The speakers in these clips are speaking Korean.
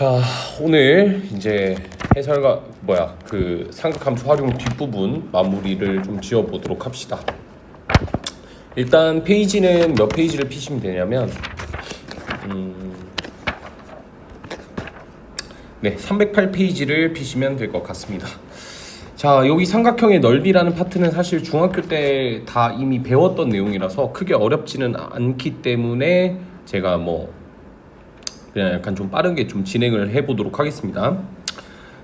자, 오늘 이제 해설과 그 삼각함수 활용 뒷부분 마무리를 좀 지어보도록 합시다. 일단 페이지는 몇 페이지를 피시면 되냐면 308페이지를 피시면 될 것 같습니다. 자, 여기 삼각형의 넓이라는 파트는 사실 중학교 때 다 이미 배웠던 내용이라서 크게 어렵지는 않기 때문에 제가 그냥 약간 좀 빠르게 좀 진행을 해보도록 하겠습니다.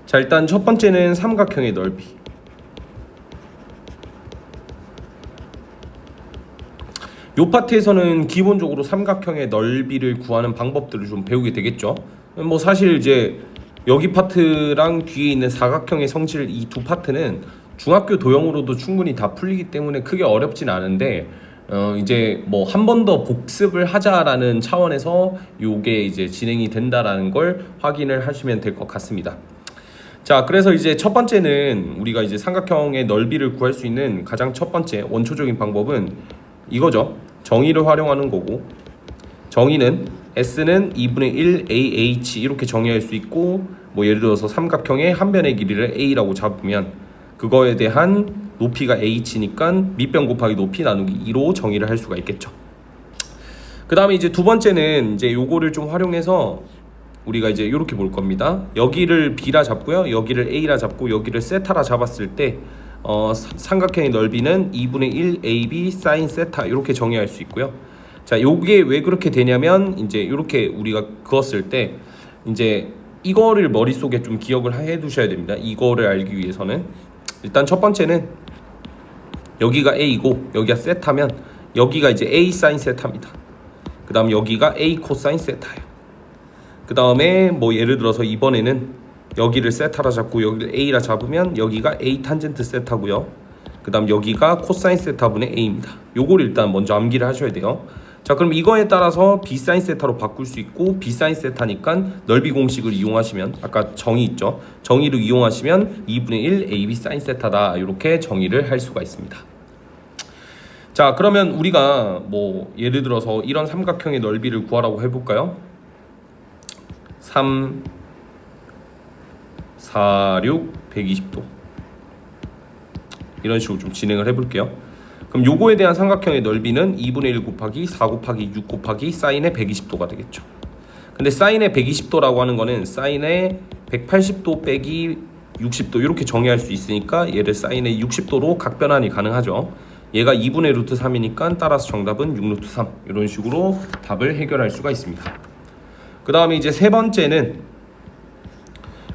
자, 일단 첫 번째는 삼각형의 넓이. 이 파트에서는 기본적으로 삼각형의 넓이를 구하는 방법들을 좀 배우게 되겠죠. 사실 이제 여기 파트랑 뒤에 있는 사각형의 성질 이 두 파트는 중학교 도형으로도 충분히 다 풀리기 때문에 크게 어렵진 않은데 이제 한 번 더 복습을 하자라는 차원에서 요게 이제 진행이 된다라는 걸 확인을 하시면 될 것 같습니다. 자, 그래서 이제 첫 번째는 우리가 이제 삼각형의 넓이를 구할 수 있는 가장 첫 번째 원초적인 방법은 이거죠. 정의를 활용하는 거고, 정의는 S는 2분의 1 AH 이렇게 정의할 수 있고, 예를 들어서 삼각형의 한 변의 길이를 A라고 잡으면 그거에 대한 높이가 H니까 밑변 곱하기 높이 나누기 2로 정의를 할 수가 있겠죠. 그 다음에 이제 두 번째는 이제 요거를 좀 활용해서 우리가 이제 이렇게 볼 겁니다. 여기를 B라 잡고요, 여기를 A라 잡고 여기를 세타라 잡았을 때 삼각형의 넓이는 2분의 1 AB 사인 세타 이렇게 정의할 수 있고요. 자, 요게 왜 그렇게 되냐면 이제 이렇게 우리가 그었을 때 이제 이거를 머릿속에 좀 기억을 해 두셔야 됩니다. 이거를 알기 위해서는 일단 첫 번째는 여기가 A고 여기가 세타면 여기가 이제 A 사인 세타입니다. 그 다음 여기가 A 코사인 세타예요. 그 다음에 예를 들어서 이번에는 여기를 세타라 잡고 여기를 A라 잡으면 여기가 A 탄젠트 세타고요. 그 다음 여기가 코사인 세타분의 A입니다. 요걸 일단 먼저 암기를 하셔야 돼요. 자, 그럼 이거에 따라서 B 사인 세타로 바꿀 수 있고, B 사인 세타니까 넓이 공식을 이용하시면 아까 정의 있죠? 정의를 이용하시면 2분의 1 AB 사인 세타다 이렇게 정의를 할 수가 있습니다. 자, 그러면 우리가 예를 들어서 이런 삼각형의 넓이를 구하라고 해볼까요? 3, 4, 6, 120도 이런 식으로 좀 진행을 해볼게요. 그럼 요거에 대한 삼각형의 넓이는 2분의 1 곱하기 4 곱하기 6 곱하기 사인의 120도가 되겠죠. 근데 사인의 120도라고 하는 거는 사인의 180도 빼기 60도 이렇게 정의할 수 있으니까 얘를 사인의 60도로 각변환이 가능하죠. 얘가 2분의 루트 3이니까 따라서 정답은 6루트 3 이런 식으로 답을 해결할 수가 있습니다. 그 다음에 이제 세 번째는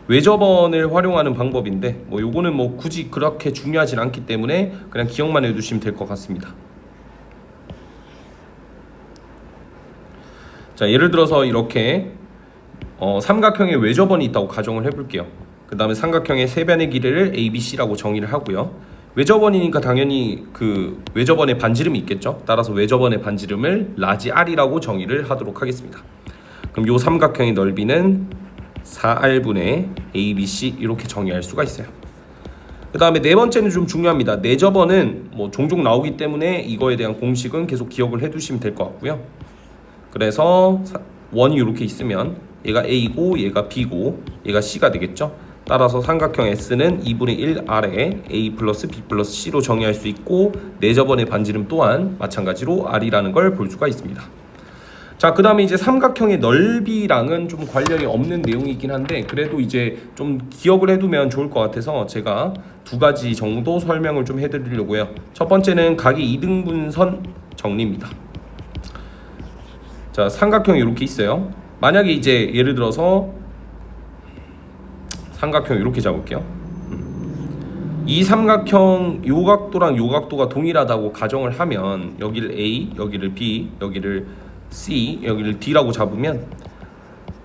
외접원을 활용하는 방법인데 요거는 굳이 그렇게 중요하진 않기 때문에 그냥 기억만 해두시면 될 것 같습니다. 자, 예를 들어서 이렇게 삼각형의 외접원이 있다고 가정을 해볼게요. 그 다음에 삼각형의 세 변의 길이를 ABC라고 정의를 하고요. 외접원이니까 당연히 그 외접원의 반지름이 있겠죠. 따라서 외접원의 반지름을 라지 R이라고 정의를 하도록 하겠습니다. 그럼 요 삼각형의 넓이는 4R분의 ABC 이렇게 정의할 수가 있어요. 그 다음에 네 번째는 좀 중요합니다. 내접원은 종종 나오기 때문에 이거에 대한 공식은 계속 기억을 해두시면 될 것 같고요. 그래서 원이 이렇게 있으면 얘가 A고 얘가 B고 얘가 C가 되겠죠. 따라서 삼각형 S는 2분의 1 R에 A 플러스 B 플러스 C로 정의할 수 있고 내접원의 반지름 또한 마찬가지로 R이라는 걸 볼 수가 있습니다. 자, 그 다음에 이제 삼각형의 넓이랑은 좀 관련이 없는 내용이긴 한데 그래도 이제 좀 기억을 해두면 좋을 것 같아서 제가 두 가지 정도 설명을 좀 해드리려고 해요. 첫 번째는 각의 2등분선 정리입니다. 자, 삼각형이 이렇게 있어요. 만약에 이제 예를 들어서 삼각형 이렇게 잡을게요. 이 삼각형 요 각도랑 요 각도가 동일하다고 가정을 하면 여기를 A, 여기를 B, 여기를 C, 여기를 D라고 잡으면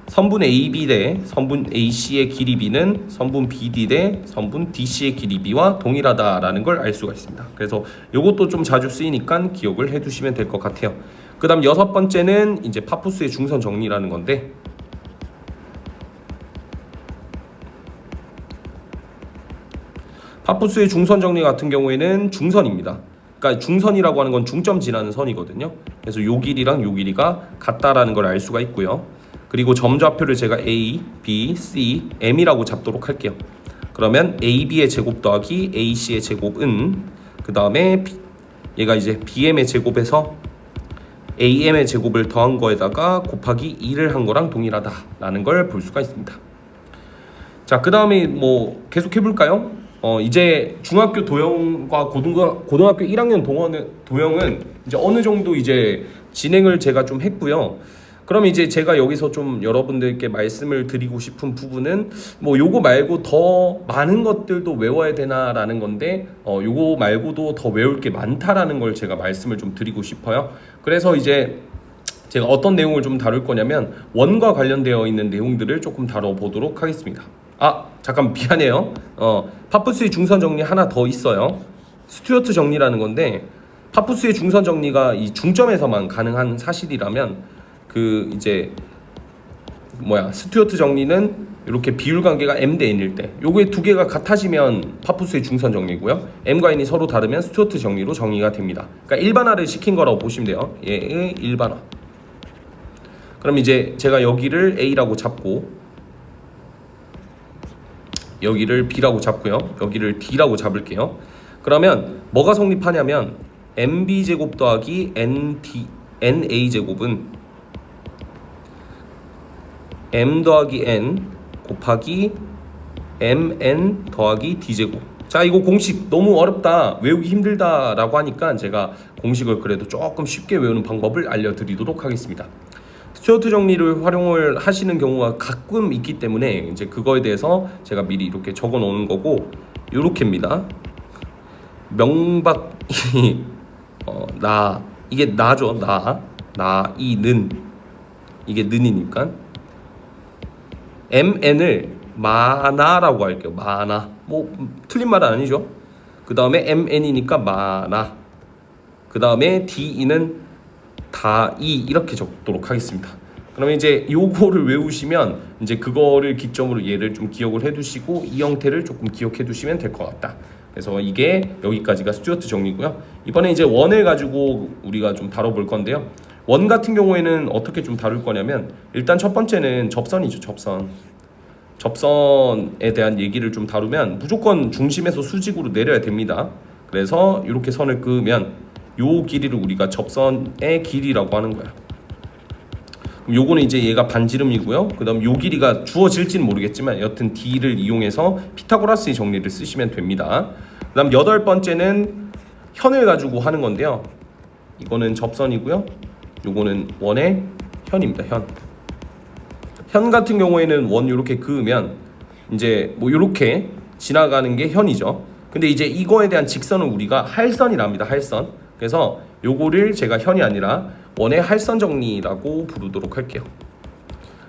선분 AB 대 선분 AC의 길이 B는 선분 BD 대 선분 DC의 길이 B와 동일하다라는 걸 알 수가 있습니다. 그래서 이것도 좀 자주 쓰이니까 기억을 해두시면 될 것 같아요. 그 다음 여섯 번째는 이제 파푸스의 중선 정리라는 건데 파푸스의 중선 정리 같은 경우에는 중선입니다. 그러니까 중선이라고 하는 건 중점 지나는 선이거든요. 그래서 요 길이랑 요 길이가 같다라는 걸 알 수가 있고요. 그리고 점좌표를 제가 A, B, C, M이라고 잡도록 할게요. 그러면 AB의 제곱 더하기 AC의 제곱은 그 다음에 얘가 이제 BM의 제곱에서 AM의 제곱을 더한 거에다가 곱하기 2를 한 거랑 동일하다라는 걸 볼 수가 있습니다. 자, 그 다음에 뭐 계속 해볼까요? 이제 중학교 도형과 고등학교 1학년 도형은 이제 어느 정도 이제 진행을 제가 좀 했고요. 그럼 이제 제가 여기서 좀 여러분들께 말씀을 드리고 싶은 부분은 뭐 요거 말고 더 많은 것들도 외워야 되나라는 건데 요거 말고도 더 외울 게 많다라는 걸 제가 말씀을 좀 드리고 싶어요. 그래서 이제 제가 어떤 내용을 좀 다룰 거냐면 원과 관련되어 있는 내용들을 조금 다뤄보도록 하겠습니다. 아, 잠깐 미안해요. 파푸스의 중선 정리 하나 더 있어요. 스튜어트 정리라는 건데 파푸스의 중선 정리가 이 중점에서만 가능한 사실이라면 그 이제 스튜어트 정리는 이렇게 비율 관계가 m 대 n일 때 요게 두 개가 같아지면 파푸스의 중선 정리고요. m과 n이 서로 다르면 스튜어트 정리로 정리가 됩니다. 그러니까 일반화를 시킨 거라고 보시면 돼요. 얘의 일반화. 그럼 이제 제가 여기를 a라고 잡고 여기를 b라고 잡고요. 여기를 d라고 잡을게요. 그러면 뭐가 성립하냐면 mb제곱 더하기 na제곱은 m 더하기 n 곱하기 mn 더하기 d제곱. 자, 이거 공식 너무 어렵다, 외우기 힘들다 라고 하니까 제가 공식을 그래도 조금 쉽게 외우는 방법을 알려드리도록 하겠습니다. 스튜어트 정리를 활용을 하시는 경우가 가끔 있기 때문에 이제 그거에 대해서 제가 미리 이렇게 적어 놓는 거고, 요렇게입니다. 명박이 이게 나죠. 이는 이게 는이니까 mn을 마나라고 할게요. 마나. 뭐 틀린 말은 아니죠. 그 다음에 mn이니까 마나. 그 다음에 d는 다이 이렇게 적도록 하겠습니다. 그러면 이제 요거를 외우시면 이제 그거를 기점으로 얘를 좀 기억을 해두시고 이 형태를 조금 기억해 두시면 될 것 같다. 그래서 이게 여기까지가 스튜어트 정리고요. 이번에 이제 원을 가지고 우리가 좀 다뤄볼 건데요. 원 같은 경우에는 어떻게 좀 다룰 거냐면 일단 첫 번째는 접선이죠. 접선에 대한 얘기를 좀 다루면 무조건 중심에서 수직으로 내려야 됩니다. 그래서 이렇게 선을 그으면 요 길이를 우리가 접선의 길이라고 하는 거야. 그럼 요거는 이제 얘가 반지름이고요. 그 다음 요 길이가 주어질지는 모르겠지만 여튼 d를 이용해서 피타고라스의 정리를 쓰시면 됩니다. 그 다음 여덟 번째는 현을 가지고 하는 건데요. 이거는 접선이고요. 요거는 원의 현입니다. 현 같은 경우에는 원 요렇게 그으면 이제 뭐 요렇게 지나가는 게 현이죠. 근데 이제 이거에 대한 직선은 우리가 할선이랍니다. 할선. 그래서 요거를 제가 현이 아니라 원의 할선 정리라고 부르도록 할게요.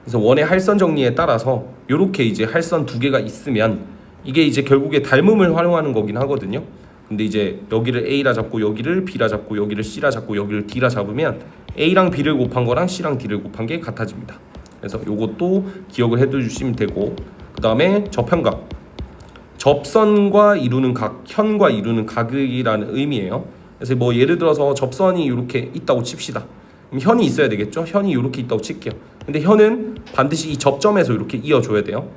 그래서 원의 할선 정리에 따라서 요렇게 이제 할선 두 개가 있으면 이게 이제 결국에 닮음을 활용하는 거긴 하거든요. 근데 이제 여기를 A라 잡고 여기를 B라 잡고 여기를 C라 잡고 여기를 D라 잡으면 A랑 B를 곱한 거랑 C랑 D를 곱한 게 같아집니다. 그래서 요것도 기억을 해두시면 되고, 그 다음에 접현각. 접선과 이루는 각, 현과 이루는 각이라는 의미예요. 그래서 뭐 예를 들어서 접선이 이렇게 있다고 칩시다. 그럼 현이 있어야 되겠죠? 현이 이렇게 있다고 칠게요. 근데 현은 반드시 이 접점에서 이렇게 이어줘야 돼요.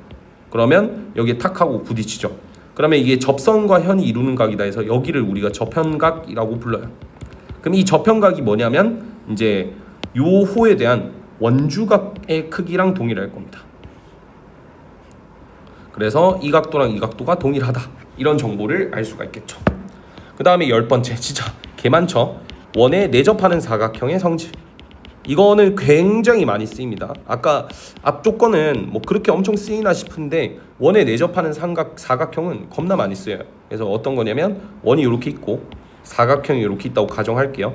그러면 여기에 탁 하고 부딪히죠. 그러면 이게 접선과 현이 이루는 각이다 해서 여기를 우리가 접현각이라고 불러요. 그럼 이 접현각이 뭐냐면 이제 요 호에 대한 원주각의 크기랑 동일할 겁니다. 그래서 이 각도랑 이 각도가 동일하다, 이런 정보를 알 수가 있겠죠. 그 다음에 열 번째, 진짜 개 많죠. 원에 내접하는 사각형의 성질. 이거는 굉장히 많이 쓰입니다. 아까 앞쪽 거는 뭐 그렇게 엄청 쓰이나 싶은데 원에 내접하는 사각형은 겁나 많이 쓰여요. 그래서 어떤 거냐면 원이 이렇게 있고 사각형이 이렇게 있다고 가정할게요.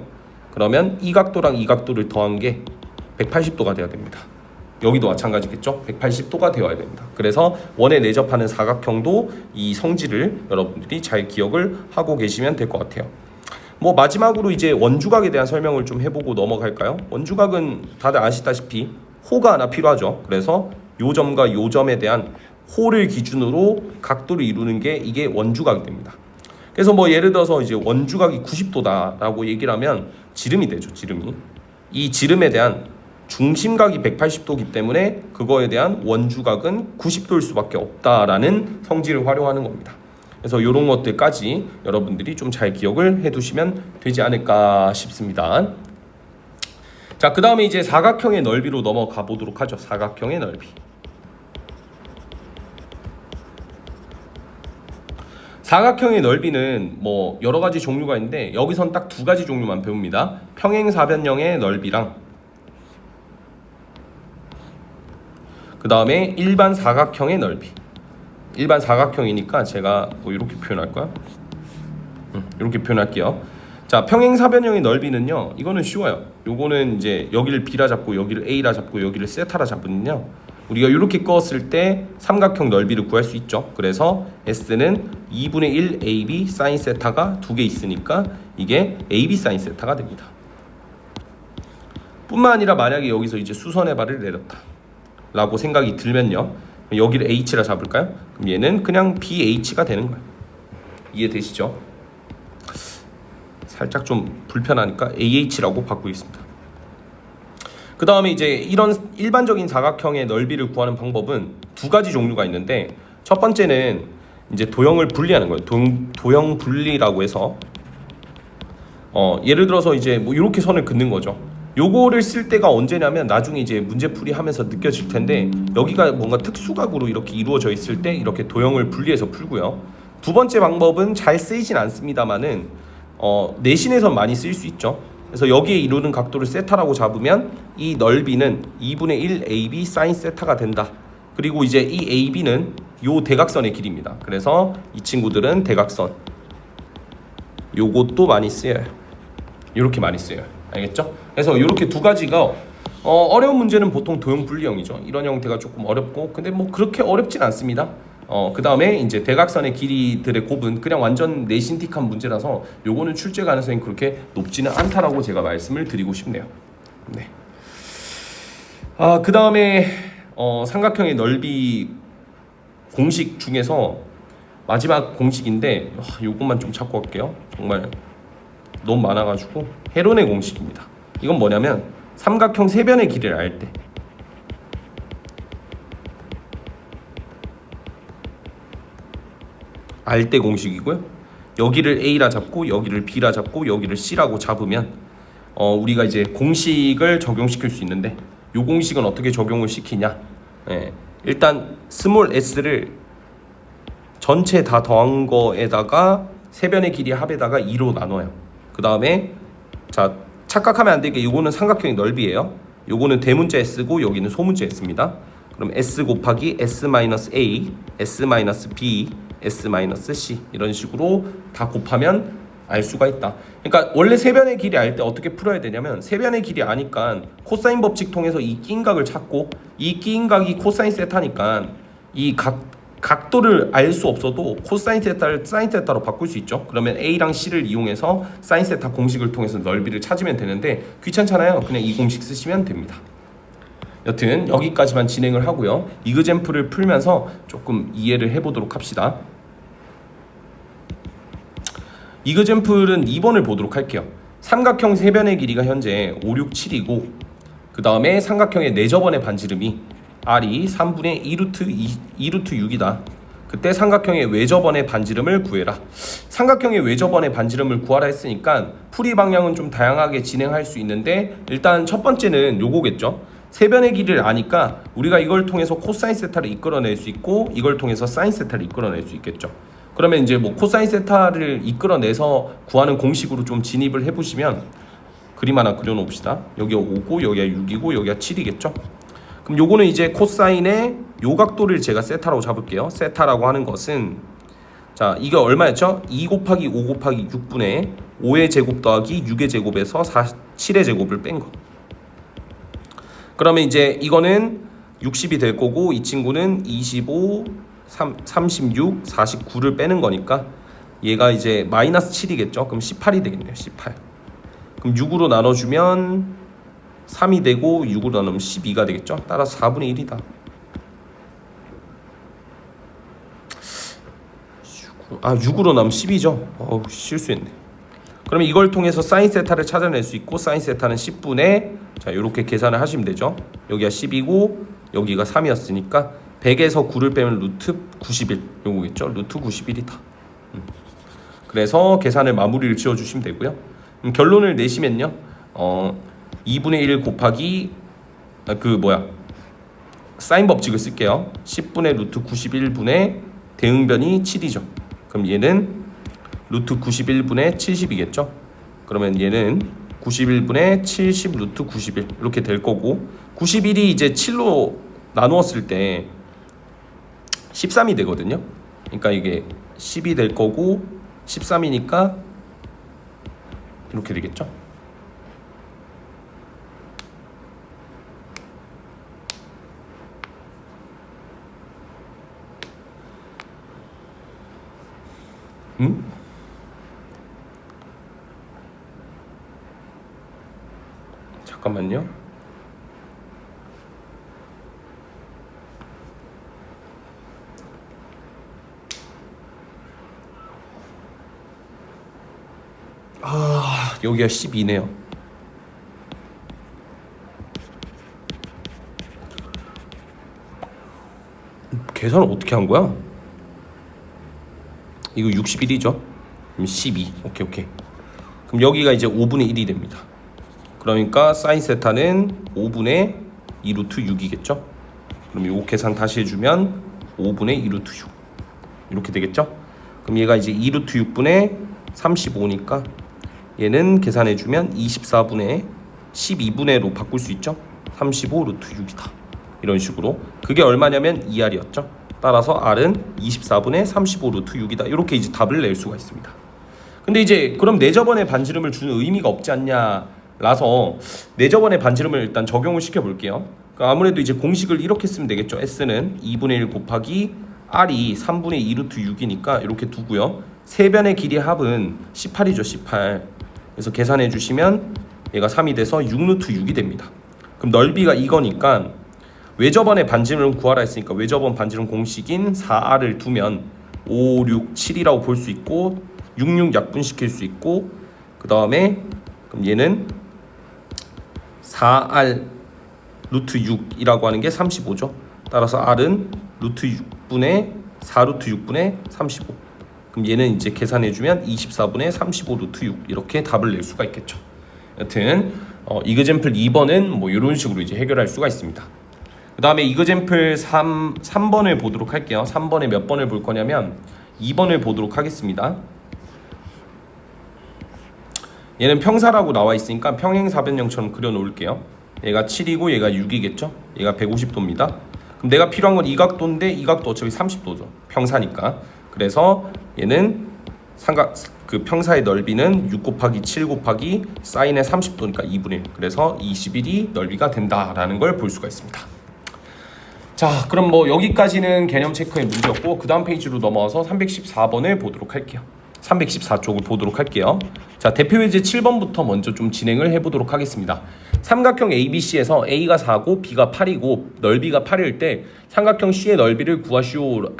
그러면 이 각도랑 이 각도를 더한 게 180도가 돼야 됩니다. 여기도 마찬가지겠죠. 180도가 되어야 됩니다. 그래서 원에 내접하는 사각형도 이 성질을 여러분들이 잘 기억을 하고 계시면 될 것 같아요. 뭐 마지막으로 이제 원주각에 대한 설명을 좀 해보고 넘어갈까요? 원주각은 다들 아시다시피 호가 하나 필요하죠. 그래서 요 점과 요 점에 대한 호를 기준으로 각도를 이루는 게 이게 원주각이 됩니다. 그래서 뭐 예를 들어서 이제 원주각이 90도다라고 얘기를 하면 지름이 되죠. 지름이. 이 지름에 대한 중심각이 180도이기 때문에 그거에 대한 원주각은 90도일 수밖에 없다라는 성질을 활용하는 겁니다. 그래서 이런 것들까지 여러분들이 좀 잘 기억을 해두시면 되지 않을까 싶습니다. 자, 그 다음에 이제 사각형의 넓이로 넘어가 보도록 하죠. 사각형의 넓이. 사각형의 넓이는 뭐 여러 가지 종류가 있는데 여기선 딱 두 가지 종류만 배웁니다. 평행사변형의 넓이랑 그 다음에 일반 사각형의 넓이. 일반 사각형이니까 제가 뭐 이렇게 표현할 거야. 이렇게 표현할게요. 자, 평행사변형의 넓이는요, 이거는 쉬워요. 요거는 이제 여기를 B라 잡고 여기를 A라 잡고 여기를 세타라 잡으면요, 우리가 이렇게 끄었을 때 삼각형 넓이를 구할 수 있죠. 그래서 S는 2분의 1 AB 사인 세타가 두 개 있으니까 이게 AB 사인 세타가 됩니다. 뿐만 아니라 만약에 여기서 이제 수선의 발을 내렸다 라고 생각이 들면요, 여기를 H라 잡을까요? 그럼 얘는 그냥 BH가 되는 거예요. 이해되시죠? 살짝 좀 불편하니까 AH라고 바꾸겠습니다. 그 다음에 이제 이런 일반적인 사각형의 넓이를 구하는 방법은 두 가지 종류가 있는데, 첫 번째는 이제 도형을 분리하는 거예요. 도형 분리라고 해서 예를 들어서 이제 뭐 이렇게 선을 긋는 거죠. 요거를 쓸 때가 언제냐면 나중에 이제 문제풀이 하면서 느껴질 텐데, 여기가 뭔가 특수각으로 이렇게 이루어져 있을 때 이렇게 도형을 분리해서 풀고요. 두 번째 방법은 잘 쓰이진 않습니다만은 내신에서 많이 쓰일 수 있죠. 그래서 여기에 이루는 각도를 세타라고 잡으면 이 넓이는 2분의 1 AB 사인 세타가 된다. 그리고 이제 이 AB는 요 대각선의 길이입니다. 그래서 이 친구들은 대각선, 요것도 많이 쓰여요. 이렇게 많이 쓰여요. 알겠죠? 그래서 이렇게 두 가지가 어려운 문제는 보통 도형 분리형이죠. 이런 형태가 조금 어렵고, 근데 뭐 그렇게 어렵진 않습니다. 그 다음에 이제 대각선의 길이들의 곱은 그냥 완전 내신틱한 문제라서 요거는 출제 가능성이 그렇게 높지는 않다라고 제가 말씀을 드리고 싶네요. 네. 그 다음에 삼각형의 넓이 공식 중에서 마지막 공식인데 요것만 좀 찾고 갈게요. 정말 너무 많아가지고 헤론의 공식입니다. 이건 뭐냐면 삼각형 세 변의 길이를 알 때, 공식이고요. 여기를 A라 잡고 여기를 B라 잡고 여기를 C라고 잡으면 우리가 이제 공식을 적용시킬 수 있는데, 요 공식은 어떻게 적용을 시키냐? 일단 스몰 s를 전체 다 더한 거에다가 세 변의 길이 합에다가 2로 나눠요. 그 다음에 자, 착각하면 안 되게 요거는 삼각형의 넓이에요. 요거는 대문자 s고 여기는 소문자 s입니다. 그럼 s 곱하기 s-a, s-b, s-c 이런 식으로 다 곱하면 알 수가 있다. 그러니까 원래 세 변의 길이 알 때 어떻게 풀어야 되냐면, 세 변의 길이 아니까 코사인 법칙 통해서 이 끼인 각을 찾고, 이 끼인 각이 코사인 세타니까 이 각도를 알 수 없어도 코사인 세타를 사인 세타로 바꿀 수 있죠. 그러면 A랑 C를 이용해서 사인 세타 공식을 통해서 넓이를 찾으면 되는데 귀찮잖아요. 그냥 이 공식 쓰시면 됩니다. 여튼 여기까지만 진행을 하고요. 이그젬플을 풀면서 조금 이해를 해보도록 합시다. 이그젬플은 2번을 보도록 할게요. 삼각형 세 변의 길이가 현재 5, 6, 7이고 그 다음에 삼각형의 네저번의 반지름이 R이 3분의 2루트 6이다. 그때 삼각형의 외저번의 반지름을 구해라. 삼각형의 외저번의 반지름을 구하라 했으니까 풀이 방향은 좀 다양하게 진행할 수 있는데, 일단 첫 번째는 요거겠죠. 세 변의 길이를 아니까 우리가 이걸 통해서 코사인 세타를 이끌어낼 수 있고 이걸 통해서 사인 세타를 이끌어낼 수 있겠죠. 그러면 이제 뭐 코사인 세타를 이끌어내서 구하는 공식으로 좀 진입을 해보시면, 그림 하나 그려놓읍시다. 여기가 5고 여기가 6이고 여기가 7이겠죠. 그럼 요거는 이제 코사인의 요 각도를 제가 세타라고 잡을게요. 세타라고 하는 것은, 자, 이게 얼마였죠? 2 곱하기 5 곱하기 6분의 5의 제곱 더하기 6의 제곱에서 7의 제곱을 뺀 거. 그러면 이제 이거는 60이 될 거고, 이 친구는 25, 36, 49를 빼는 거니까 얘가 이제 마이너스 7이겠죠. 그럼 18이 되겠네요. 18. 그럼 6으로 나눠주면 3이 되고 6으로 나누면 12가 되겠죠. 따라서 4분의 1이다. 6으로 나누면 10이죠. 실수했네. 그러면 이걸 통해서 사인 세타를 찾아낼 수 있고 사인 세타는 10분의 자 이렇게 계산을 하시면 되죠. 여기가 10이고 여기가 3이었으니까 100에서 9를 빼면 루트 91 요거겠죠. 루트 91이다. 그래서 계산을 마무리를 지어주시면 되고요. 결론을 내시면요. 2분의 1 곱하기 사인 법칙을 쓸게요. 10분의 루트 91분의 대응변이 7이죠. 그럼 얘는 루트 91분의 70이겠죠. 그러면 얘는 91분의 70 루트 91 이렇게 될 거고 91이 이제 7로 나누었을 때 13이 되거든요. 그러니까 이게 10이 될 거고 13이니까 이렇게 되겠죠. 잠깐만요. 여기가 12네요. 계산을 어떻게 한 거야? 이거 61이죠? 그럼 12. 오케이. 그럼 여기가 이제 5분의 1이 됩니다. 그러니까 사인 세타는 5분의 2 루트 6이겠죠? 그럼 요 계산 다시 해주면 5분의 2 루트 6 이렇게 되겠죠? 그럼 얘가 이제 2 루트 6분의 35니까 얘는 계산해주면 24분의 12분의로 바꿀 수 있죠? 35 루트 6이다. 이런 식으로 그게 얼마냐면 2R이었죠? 따라서 R은 24분의 35 루트 6이다. 이렇게 이제 답을 낼 수가 있습니다. 근데 이제 그럼 내저번에 반지름을 주는 의미가 없지 않냐 라서 내저번에 반지름을 일단 적용을 시켜 볼게요. 그러니까 아무래도 이제 공식을 이렇게 쓰면 되겠죠. S는 2분의 1 곱하기 R이 3분의 2 루트 6이니까 이렇게 두고요. 세 변의 길이 합은 18이죠. 18. 그래서 계산해 주시면 얘가 3이 돼서 6 루트 6이 됩니다. 그럼 넓이가 이거니까 외저번의 반지름 구하라 했으니까 외저번 반지름 공식인 4R을 두면 5, 6, 7이라고 볼 수 있고 6, 6 약분시킬 수 있고 그 다음에 그럼 얘는 4R 루트 6이라고 하는 게 35죠. 따라서 R은 루트 6분의 4 루트 6분의 35. 그럼 얘는 이제 계산해주면 24분의 35 루트 6 이렇게 답을 낼 수가 있겠죠. 여튼 이그젬플 2번은 뭐 이런 식으로 이제 해결할 수가 있습니다. 그 다음에 이그젬플 3번을 보도록 할게요. 3번에 몇 번을 볼 거냐면 2번을 보도록 하겠습니다. 얘는 평사라고 나와 있으니까 평행사변형처럼 그려 놓을게요. 얘가 7이고 얘가 6이겠죠. 얘가 150도입니다. 그럼 내가 필요한 건 이 각도인데 이 각도 어차피 30도죠. 평사니까. 그래서 얘는 그 평사의 넓이는 6 곱하기 7 곱하기 사인의 30도니까 2분의 1. 그래서 21이 넓이가 된다라는 걸 볼 수가 있습니다. 자, 그럼 뭐 여기까지는 개념 체크의 문제였고 그 다음 페이지로 넘어와서 314번을 보도록 할게요. 314쪽을 보도록 할게요. 자, 대표 예제 7번부터 먼저 좀 진행을 해보도록 하겠습니다. 삼각형 ABC에서 A가 4고 B가 8이고 넓이가 8일 때 삼각형 C의 넓이를 구하시오.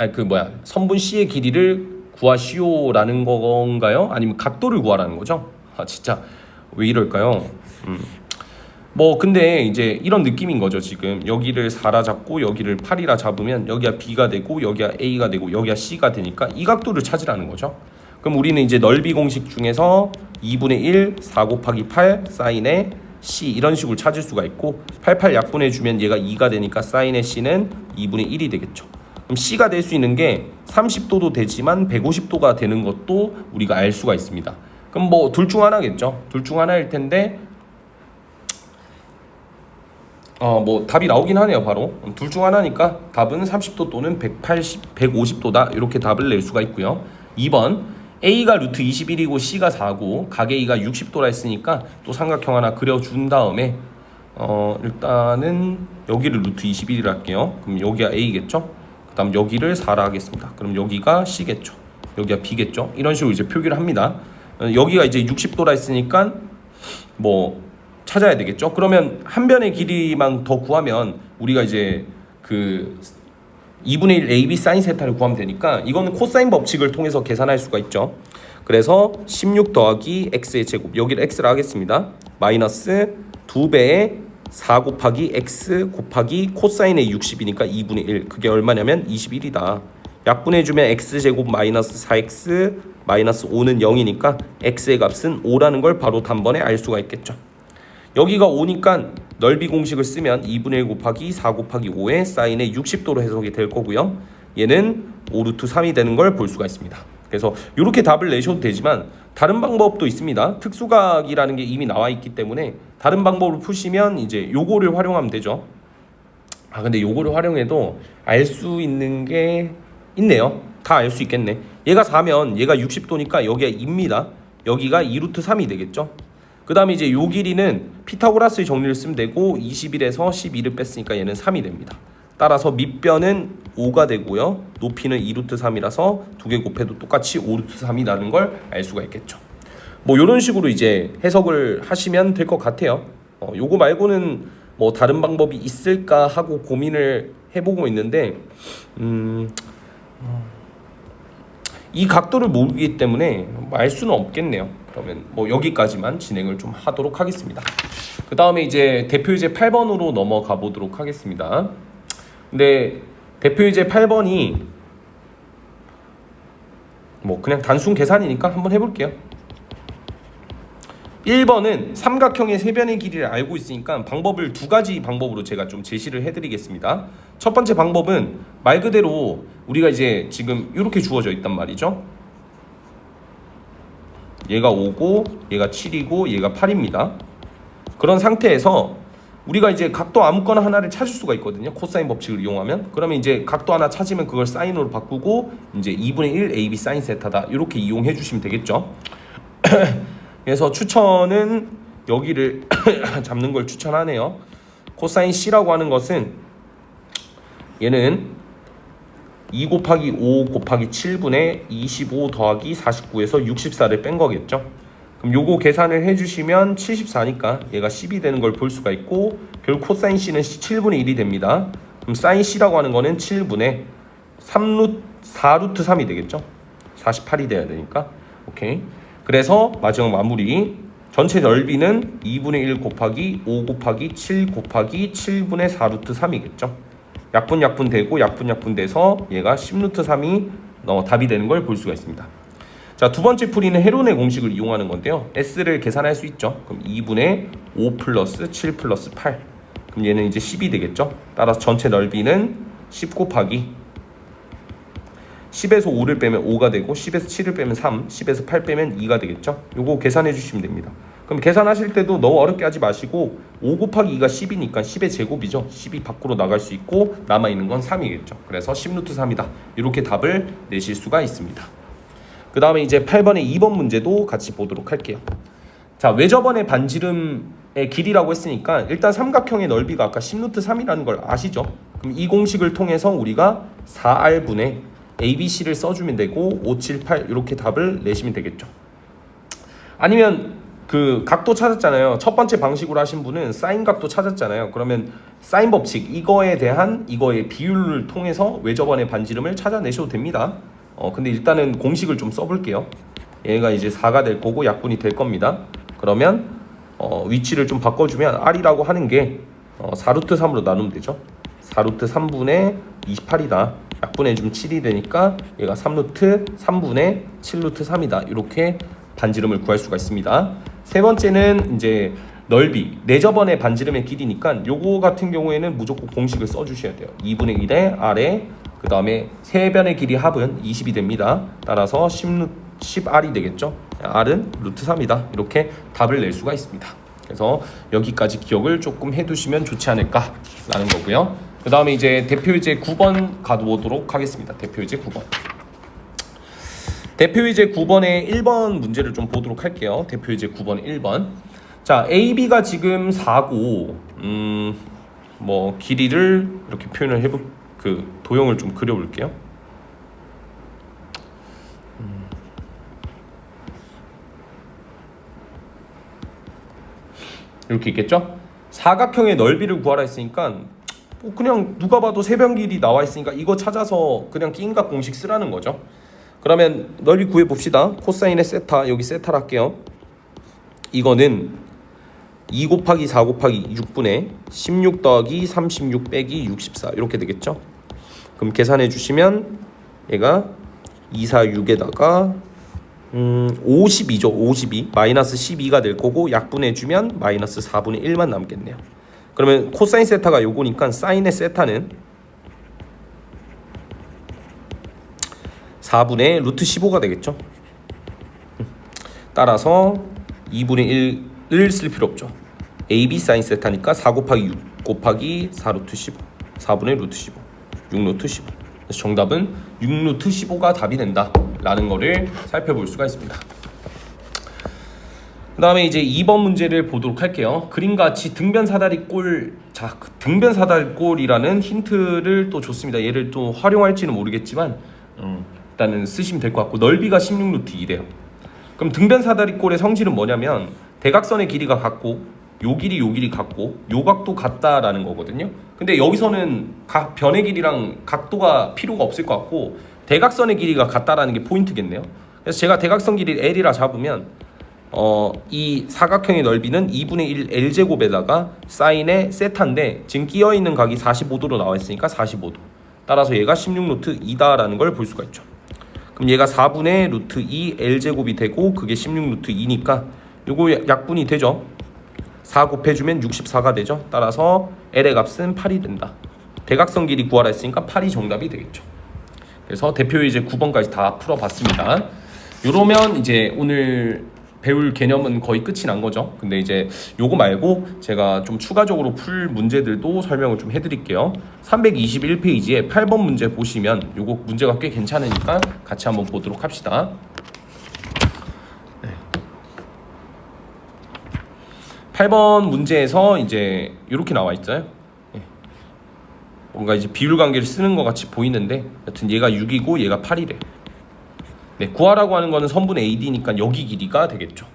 선분 C의 길이를 구하시오라는 건가요? 아니면 각도를 구하라는 거죠? 진짜 왜 이럴까요? 뭐 근데 이제 이런 느낌인 거죠. 지금 여기를 4라 잡고 여기를 8이라 잡으면 여기가 B가 되고 여기가 A가 되고 여기가 C가 되니까 이 각도를 찾으라는 거죠. 그럼 우리는 이제 넓이 공식 중에서 2분의 1 4 곱하기 8 사인의 C 이런 식으로 찾을 수가 있고 88 약분해주면 얘가 2가 되니까 사인의 C는 2분의 1이 되겠죠. 그럼 C가 될 수 있는 게 30도도 되지만 150도가 되는 것도 우리가 알 수가 있습니다. 그럼 뭐 둘 중 하나겠죠. 둘 중 하나일 텐데 뭐 답이 나오긴 하네요. 바로 둘 중 하나니까 답은 30도 또는 150도다 이렇게 답을 낼 수가 있고요. 2번 A가 루트 21이고 C가 4고 각 A가 60도라 했으니까 또 삼각형 하나 그려준 다음에 일단은 여기를 루트 21이라 할게요. 그럼 여기가 A겠죠. 그 다음 여기를 4라 하겠습니다. 그럼 여기가 C겠죠. 여기가 B겠죠. 이런 식으로 이제 표기를 합니다. 여기가 이제 60도라 했으니까 뭐 찾아야 되겠죠. 그러면 한 변의 길이만 더 구하면 우리가 이제 그 2분의 1 AB 사인 세타를 구하면 되니까 이거는 코사인 법칙을 통해서 계산할 수가 있죠. 그래서 16 더하기 x의 제곱, 여기를 x를 하겠습니다. 마이너스 2배의 4 곱하기 x 곱하기 코사인의 60이니까 2분의 1. 그게 얼마냐면 21이다. 약분해주면 x제곱 마이너스 4x 마이너스 5는 0이니까 x의 값은 5라는 걸 바로 단번에 알 수가 있겠죠. 여기가 5니까 넓이 공식을 쓰면 2분의 1 곱하기 4 곱하기 5의 사인의 60도로 해석이 될 거고요. 얘는 5루트 3이 되는 걸 볼 수가 있습니다. 그래서 이렇게 답을 내셔도 되지만 다른 방법도 있습니다. 특수각이라는 게 이미 나와 있기 때문에 다른 방법으로 푸시면 이제 요거를 활용하면 되죠. 근데 요거를 활용해도 알 수 있는 게 있네요. 다 알 수 있겠네. 얘가 4면 얘가 60도니까 여기가 2입니다. 여기가 2루트 3이 되겠죠. 그 다음에 이제 요 길이는 피타고라스의 정리를 쓰면 되고 21에서 12를 뺐으니까 얘는 3이 됩니다. 따라서 밑변은 5가 되고요. 높이는 2루트 3이라서 두 개 곱해도 똑같이 5루트 3이 나는 걸 알 수가 있겠죠. 뭐 이런 식으로 이제 해석을 하시면 될 것 같아요. 요거 말고는 뭐 다른 방법이 있을까 하고 고민을 해보고 있는데 이 각도를 모르기 때문에 알 수는 없겠네요. 그러면 뭐 여기까지만 진행을 좀 하도록 하겠습니다. 그 다음에 이제 대표유제 8번으로 넘어가 보도록 하겠습니다. 근데 대표유제 8번이 뭐 그냥 단순 계산이니까 한번 해볼게요. 1번은 삼각형의 세변의 길이를 알고 있으니까 방법을 두 가지 방법으로 제가 좀 제시를 해드리겠습니다. 첫 번째 방법은 말 그대로 우리가 이제 지금 이렇게 주어져 있단 말이죠. 얘가 5고 얘가 7이고 얘가 8입니다. 그런 상태에서 우리가 이제 각도 아무거나 하나를 찾을 수가 있거든요. 코사인 법칙을 이용하면. 그러면 이제 각도 하나 찾으면 그걸 사인으로 바꾸고 이제 2분의 1 AB 사인 세타다 이렇게 이용해 주시면 되겠죠. 그래서 추천은 여기를 잡는 걸 추천하네요. 코사인 C라고 하는 것은 얘는 2 곱하기 5 곱하기 7분의 25 더하기 49에서 64를 뺀 거겠죠. 그럼 요거 계산을 해주시면 74니까 얘가 10이 되는 걸 볼 수가 있고 결국 코사인 C는 7분의 1이 됩니다. 그럼 사인 C라고 하는 거는 7분의 4루트 3이 되겠죠. 48이 돼야 되니까. 오케이. 그래서 마지막 마무리 전체 넓이는 2분의 1 곱하기 5 곱하기 7 곱하기 7분의 4루트 3이겠죠. 약분 되고 약분 돼서 얘가 10루트 3이 답이 되는 걸 볼 수가 있습니다. 자, 두 번째 풀이는 헤론의 공식을 이용하는 건데요. S를 계산할 수 있죠. 그럼 2분의 5 플러스 7 플러스 8. 그럼 얘는 이제 10이 되겠죠. 따라서 전체 넓이는 10 곱하기 10에서 5를 빼면 5가 되고 10에서 7을 빼면 3, 10에서 8 빼면 2가 되겠죠. 요거 계산해 주시면 됩니다. 그럼 계산하실 때도 너무 어렵게 하지 마시고 5 곱하기 2가 10이니까 10의 제곱이죠. 10이 밖으로 나갈 수 있고 남아있는 건 3이겠죠. 그래서 10루트 3이다. 이렇게 답을 내실 수가 있습니다. 그 다음에 이제 8번의 2번 문제도 같이 보도록 할게요. 자, 외접원의 반지름의 길이라고 했으니까 일단 삼각형의 넓이가 아까 10루트 3이라는 걸 아시죠? 그럼 이 공식을 통해서 우리가 4R분의 ABC를 써주면 되고 5, 7, 8 이렇게 답을 내시면 되겠죠. 아니면 그 각도 찾았잖아요. 첫 번째 방식으로 하신 분은 사인 각도 찾았잖아요. 그러면 사인 법칙 이거에 대한 이거의 비율을 통해서 외접원의 반지름을 찾아내셔도 됩니다. 근데 일단은 공식을 좀 써볼게요. 얘가 이제 4가 될 거고 약분이 될 겁니다. 그러면 위치를 좀 바꿔주면 R이라고 하는 게 4루트 3으로 나누면 되죠. 4루트 3분의 28이다. 약분해주면 7이 되니까 얘가 3루트 3분의 7루트 3이다. 이렇게 반지름을 구할 수가 있습니다. 세 번째는 이제 넓이, 내접원의 반지름의 길이니까 요거 같은 경우에는 무조건 공식을 써주셔야 돼요. 2분의 1의 R에 그 다음에 세 변의 길이 합은 20이 됩니다. 따라서 10R이 되겠죠. R은 루트 3이다. 이렇게 답을 낼 수가 있습니다. 그래서 여기까지 기억을 조금 해두시면 좋지 않을까라는 거고요. 그 다음에 이제 대표유제 9번 가보도록 하겠습니다. 대표유제 9번. 대표유제 9번의 1번 문제를 좀 보도록 할게요. 대표유제 9번 1번. 자, AB가 지금 4고 뭐 길이를 이렇게 표현을 도형을 좀 그려볼게요. 이렇게 있겠죠? 사각형의 넓이를 구하라 했으니까 그냥 누가 봐도 세변 길이 나와 있으니까 이거 찾아서 그냥 끼임각 공식 쓰라는 거죠. 그러면 넓이 구해봅시다. 코사인의 세타, 여기 세타를 할게요. 이거는 2 곱하기 4 곱하기 6분의 16 더하기 36 빼기 64 이렇게 되겠죠. 그럼 계산해 주시면 얘가 246에다가 52죠. 52 마이너스 12가 될 거고 약분해주면 마이너스 4분의 1만 남겠네요. 그러면 코사인 세타가 요거니까 사인의 세타는 4분의 루트 15가 되겠죠. 따라서 2분의 1을 쓸 필요 없죠. AB 사인 세타니까 4 곱하기 6 곱하기 4 루트 15 4분의 루트 15 6 루트 15. 그래서 정답은 6 루트 15가 답이 된다 라는 거를 살펴볼 수가 있습니다. 그 다음에 이제 2번 문제를 보도록 할게요. 그림같이 등변사다리꼴. 자, 등변사다리꼴이라는 힌트를 또 줬습니다. 얘를 또 활용할지는 모르겠지만 일단은 쓰시면 될 것 같고, 넓이가 16루트 2래요. 그럼 등변사다리꼴의 성질은 뭐냐면 대각선의 길이가 같고 요 길이 같고 요 각도 같다라는 거거든요. 근데 여기서는 각 변의 길이랑 각도가 필요가 없을 것 같고 대각선의 길이가 같다라는 게 포인트겠네요. 그래서 제가 대각선 길이를 L이라 잡으면 이 사각형의 넓이는 2분의 1 L제곱에다가 사인의 세타인데 지금 끼어있는 각이 45도로 나와 있으니까 45도. 따라서 얘가 16루트 2다라는 걸 볼 수가 있죠. 그럼 얘가 4분의 루트 2 L제곱이 되고 그게 16루트 2니까 요거 약분이 되죠. 4 곱해주면 64가 되죠. 따라서 L의 값은 8이 된다. 대각선 길이 구하라 했으니까 8이 정답이 되겠죠. 그래서 대표 이제 9번까지 다 풀어봤습니다. 요러면 이제 오늘 배울 개념은 거의 끝이 난 거죠. 근데 이제 요거 말고 제가 좀 추가적으로 풀 문제들도 설명을 좀 해드릴게요. 321페이지에 8번 문제 보시면 요거 문제가 꽤 괜찮으니까 같이 한번 보도록 합시다. 8번 문제에서 이제 이렇게 나와 있어요. 뭔가 이제 비율 관계를 쓰는 것 같이 보이는데 여튼 얘가 6이고 얘가 8이래. 네, 구하라고 하는 거는 선분의 AD니까 여기 길이가 되겠죠.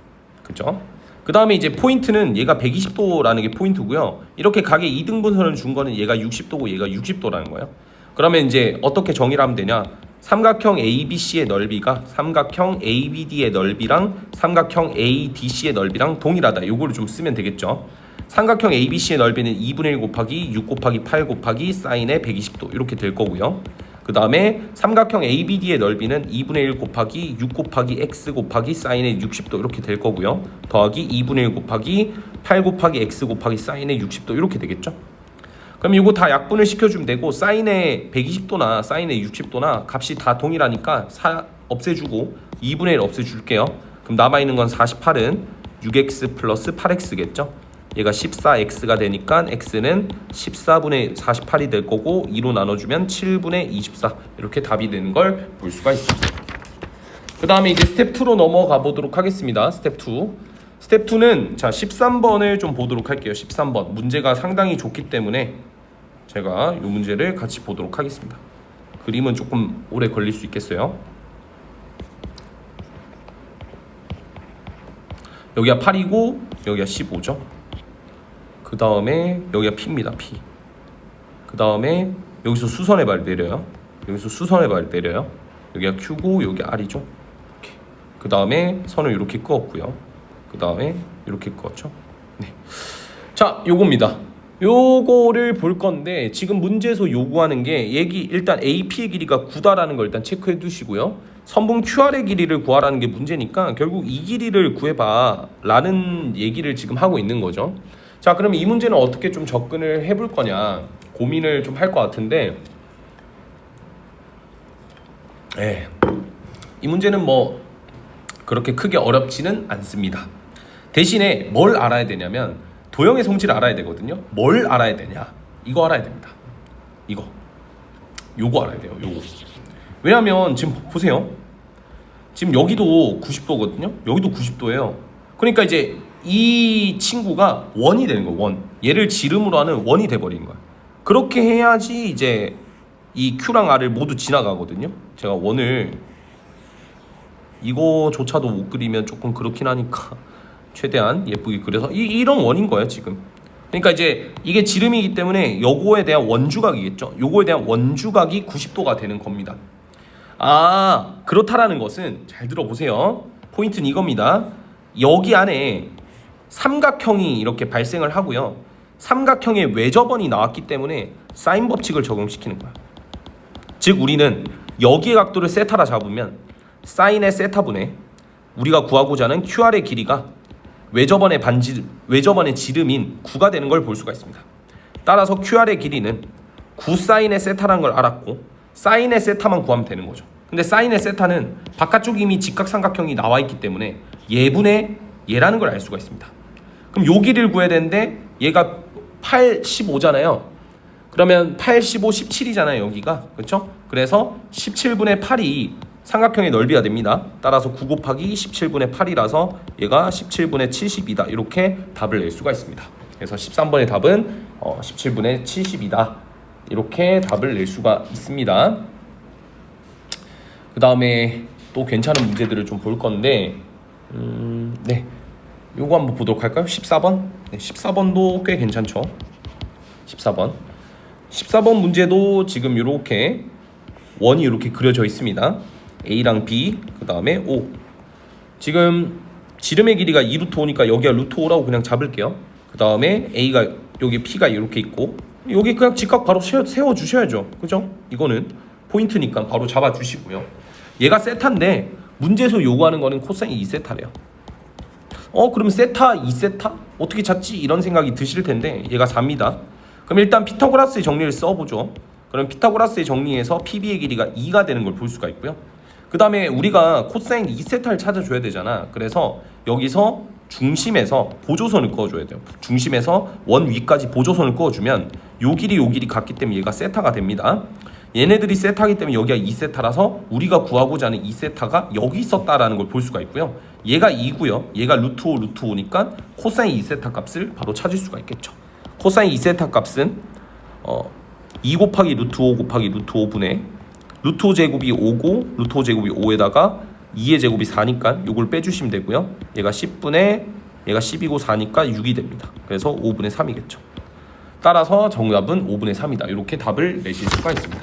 그죠? 그 다음에 이제 포인트는 얘가 120도라는 게 포인트고요. 이렇게 각의 2등분선을 준 거는 얘가 60도고 얘가 60도라는 거예요. 그러면 이제 어떻게 정의를 하면 되냐? 삼각형 ABC의 넓이가 삼각형 ABD의 넓이랑 삼각형 ADC의 넓이랑 동일하다. 요거를 좀 쓰면 되겠죠. 삼각형 ABC의 넓이는 2분의 1 곱하기 6 곱하기 8 곱하기 사인의 120도 이렇게 될 거고요. 그 다음에 삼각형 ABD의 넓이는 2분의 1 곱하기 6 곱하기 x 곱하기 사인의 60도 이렇게 될 거고요. 더하기 2분의 1 곱하기 8 곱하기 x 곱하기 사인의 60도 이렇게 되겠죠. 그럼 이거 다 약분을 시켜주면 되고 사인의 120도나 사인의 60도나 값이 다 동일하니까 4 없애주고 2분의 1 없애줄게요. 그럼 남아있는 건 48은 6x 플러스 8x겠죠. 얘가 14x가 되니까 x는 14분의 48이 될 거고 2로 나눠주면 7분의 24 이렇게 답이 되는 걸 볼 수가 있습니다. 그 다음에 이제 스텝 2로 넘어가 보도록 하겠습니다. 스텝 2. 스텝 2는 자 13번을 좀 보도록 할게요. 13번 문제가 상당히 좋기 때문에 제가 이 문제를 같이 보도록 하겠습니다. 그림은 조금 오래 걸릴 수 있겠어요. 여기가 8이고 여기가 15죠. 그 다음에 여기가 P입니다. P. 그 다음에 여기서 수선의 발 내려요. 여기서 수선의 발 내려요. 여기가 Q고 여기 R이죠. 그 다음에 선을 이렇게 그었고요. 그 다음에 이렇게 그었죠. 네. 자, 요겁니다. 요거를 볼 건데 지금 문제에서 요구하는 게 일단 AP의 길이가 9다라는 걸 일단 체크해 두시고요. 선분 QR의 길이를 구하라는 게 문제니까 결국 이 길이를 구해봐 라는 얘기를 지금 하고 있는 거죠. 자, 그럼 이 문제는 어떻게 좀 접근을 해볼 거냐 고민을 좀 할 것 같은데 이 문제는 뭐 그렇게 크게 어렵지는 않습니다. 대신에 뭘 알아야 되냐면 도형의 성질을 알아야 되거든요. 뭘 알아야 되냐? 이거 알아야 됩니다. 요거 알아야 돼요. 요거. 왜냐면 지금 보세요. 지금 여기도 90도거든요. 여기도 90도예요. 그러니까 이제 이 친구가 원이 되는 거예요. 원. 얘를 지름으로 하는 원이 돼버리는 거야. 그렇게 해야지 이제 이 Q랑 R을 모두 지나가거든요. 제가 원을 이거조차도 못 그리면 조금 그렇긴 하니까 최대한 예쁘게 그려서 이런 원인 거예요 지금. 그러니까 이제 이게 지름이기 때문에 요거에 대한 원주각이겠죠. 요거에 대한 원주각이 90도가 되는 겁니다. 그렇다라는 것은 잘 들어보세요. 포인트는 이겁니다. 여기 안에 삼각형이 이렇게 발생을 하고요. 삼각형의 외접원이 나왔기 때문에 사인 법칙을 적용시키는 거야. 즉 우리는 여기의 각도를 세타라 잡으면 사인의 세타분의 우리가 구하고자 하는 QR의 길이가 외접원의 지름인 9가 되는 걸 볼 수가 있습니다. 따라서 QR의 길이는 9 사인의 세타라는 걸 알았고 사인의 세타만 구하면 되는 거죠. 근데 사인의 세타는 바깥쪽 이미 직각삼각형이 나와 있기 때문에 얘분의 얘라는 걸 알 수가 있습니다. 그럼 요 길이를 구해야 되는데 얘가 8, 15잖아요. 그러면 8, 15, 17이잖아요 여기가. 그렇죠? 그래서 17분의 8이 삼각형의 넓이가 됩니다. 따라서 9 곱하기 17분의 8이라서 얘가 17분의 70이다. 이렇게 답을 낼 수가 있습니다. 그래서 13번의 답은 17분의 70이다. 이렇게 답을 낼 수가 있습니다. 그 다음에 또 괜찮은 문제들을 좀 볼 건데 네, 요거 한번 보도록 할까요? 14번? 네, 14번도 꽤 괜찮죠. 14번 문제도 지금 이렇게 원이 이렇게 그려져 있습니다. A랑 B, 그 다음에 O. 지금 지름의 길이가 2루트 5니까 여기가 루트 5라고 그냥 잡을게요. 그 다음에 A가 여기 P가 이렇게 있고 여기 그냥 직각 바로 세워주셔야죠. 그죠? 이거는 포인트니까 바로 잡아주시고요. 얘가 세타인데 문제에서 요구하는 거는 코사인 2세타래요. 그럼 세타 2세타? 어떻게 찾지? 이런 생각이 드실 텐데 얘가 4입니다. 그럼 일단 피타고라스의 정리를 써보죠. 그럼 피타고라스의 정리에서 PB의 길이가 2가 되는 걸 볼 수가 있고요. 그 다음에 우리가 코사인 2세타를 찾아줘야 되잖아. 그래서 여기서 중심에서 보조선을 그어줘야 돼요. 중심에서 원 위까지 보조선을 그어주면 요 길이 같기 때문에 얘가 세타가 됩니다. 얘네들이 세타기 때문에 여기가 2세타라서 우리가 구하고자 하는 2세타가 여기 있었다라는 걸 볼 수가 있고요. 얘가 2고요. 얘가 루트 5, 루트 5니까 코사인 2세타 값을 바로 찾을 수가 있겠죠. 코사인 2세타 값은 2 곱하기 루트 5 곱하기 루트 5분의 루트 5 제곱이 5고 루트 5 제곱이 5에다가 2의 제곱이 4니까 이걸 빼주시면 되고요. 얘가 10분의 얘가 10이고 4니까 6이 됩니다. 그래서 5분의 3이겠죠. 따라서 정답은 5분의 3이다. 이렇게 답을 내실 수가 있습니다.